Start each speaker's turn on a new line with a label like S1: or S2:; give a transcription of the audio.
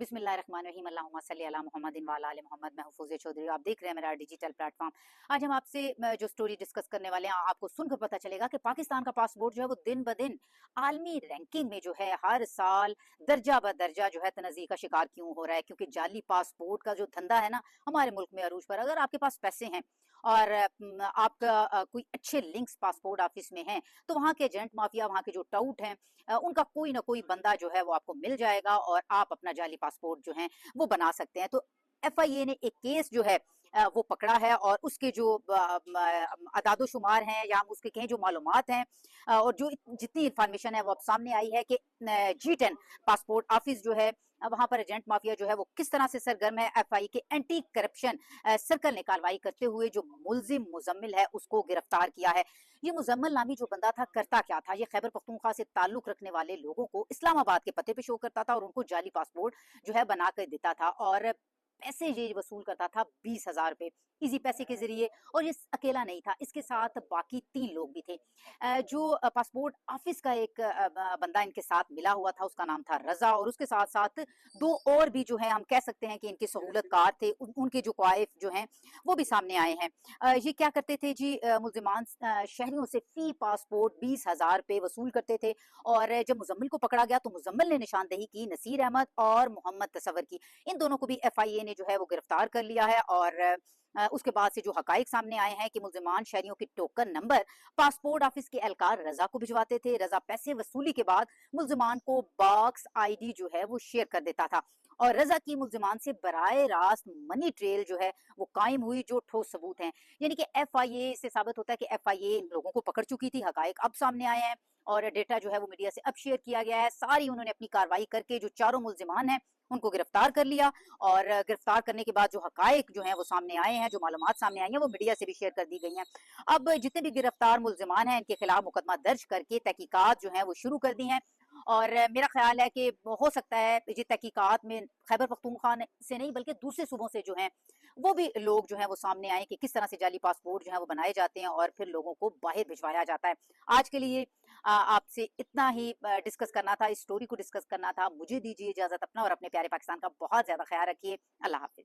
S1: बिस्मिल्लाहिर्रहमानिर्रहीम अल्लाहुम्मा सल्ली अला मुहम्मदिन व अला आलि मोहम्मद। मैं हूँ चौधरी, आप देख रहे हैं मेरा डिजिटल प्लेटफॉर्म। आज हम आपसे जो स्टोरी डिस्कस करने वाले हैं, आपको सुनकर पता चलेगा कि पाकिस्तान का पासपोर्ट जो है वो दिन ब दिन आलमी रैंकिंग में जो है हर साल दर्जा ब दर्जा जो है तनज़ी का शिकार क्यों हो रहा है। क्योंकि जाली पासपोर्ट का जो धंधा है ना हमारे मुल्क में अरूज पर। अगर आपके पास पैसे हैं और आपका कोई अच्छे लिंक्स पासपोर्ट ऑफिस में हैं, तो वहाँ के एजेंट माफिया, वहाँ के जो टाउट हैं, उनका कोई ना कोई बंदा जो है वो आपको मिल जाएगा और आप अपना जाली पासपोर्ट जो है वो बना सकते हैं। तो एफआईए ने एक केस जो है वो पकड़ा है और उसके जो अदादो शुमार हैं या हम उसके कहें जो मालूमात हैं और जो जितनी इंफॉर्मेशन है वो अब सामने आई है कि G10 पासपोर्ट ऑफिस जो है वहां पर एजेंट माफिया जो है वो किस तरह से सरगर्म है। एफआई के एंटी करप्शन सर्कल ने कार्रवाई करते हुए जो मुलजिम मुजम्मिल है उसको गिरफ्तार किया है। ये मुजम्मिल नामी जो बंदा था करता क्या था, ये खैबर पख्तूनख्वा से ताल्लुक रखने वाले लोगों को इस्लामाबाद के पते पे शो करता था और उनको जाली पासपोर्ट जो है बना कर देता था और पैसे ये वसूल करता था 20,000 रुपए इजी पैसे के जरिए। और ये अकेला नहीं था, इसके साथ बाकी 3 लोग भी थे। जो पासपोर्ट ऑफिस का एक बंदा इनके साथ मिला हुआ था, उसका नाम था रजा, और उसके साथ साथ 2 और भी जो है हम कह सकते हैं कि इनके सहूलतकार थे। उनके जो क्वाइफ जो हैं वो भी सामने आए हैं। ये क्या करते थे जी, मुल्जिमान शहरियों से फी पासपोर्ट 20,000 रुपए वसूल करते थे। और जब मुजम्मिल को पकड़ा गया तो मुजम्मिल ने निशानदेही की नसीर अहमद और मोहम्मद तसव्वुर की। इन दोनों को भी एफआईए ने जो है वो गिरफ्तार कर लिया है। और उसके बाद से जो हकाइक सामने आए हैं कि मुल्जिमान शहरियों के टोकन नंबर पासपोर्ट ऑफिस के एहलकार रजा को भिजवाते थे। रजा पैसे वसूली के बाद मुल्जिमान को बॉक्स आईडी जो है वो शेयर कर देता था और रजा की मुल्जिमान से बराए रास्त मनी ट्रेल जो है वो कायम हुई, जो ठोस सबूत हैं। यानी कि एफआईए से साबित होता है कि एफआईए इन लोगों को पकड़ चुकी थी। हकाइक अब सामने आए हैं और डेटा जो है वो मीडिया से अब शेयर किया गया है। सारी उन्होंने अपनी कार्रवाई करके जो चारों मुल्जिमान हैं उनको गिरफ्तार कर लिया। और गिरफ्तार करने के बाद जो हकाइक जो हैं वो सामने आए हैं, जो मालूमात सामने आई हैं, वो मीडिया से भी शेयर कर दी गई हैं। अब जितने भी गिरफ्तार मुल्जिमान हैं इनके खिलाफ मुकदमा दर्ज करके तहकीकात जो है वो शुरू कर दी हैं। और मेरा ख्याल है कि हो सकता है ये तहकीकात में खैबर पख्तूनख्वा से नहीं बल्कि दूसरे सूबों से जो हैं वो भी लोग जो हैं वो सामने आए कि किस तरह से जाली पासपोर्ट जो है वो बनाए जाते हैं और फिर लोगों को बाहर भिजवाया जाता है। आज के लिए आपसे इतना ही डिस्कस करना था, इस स्टोरी को डिस्कस करना था। मुझे दीजिए इजाजत। अपना और अपने प्यारे पाकिस्तान का बहुत ज्यादा ख्याल रखिए। अल्लाह हाफिज।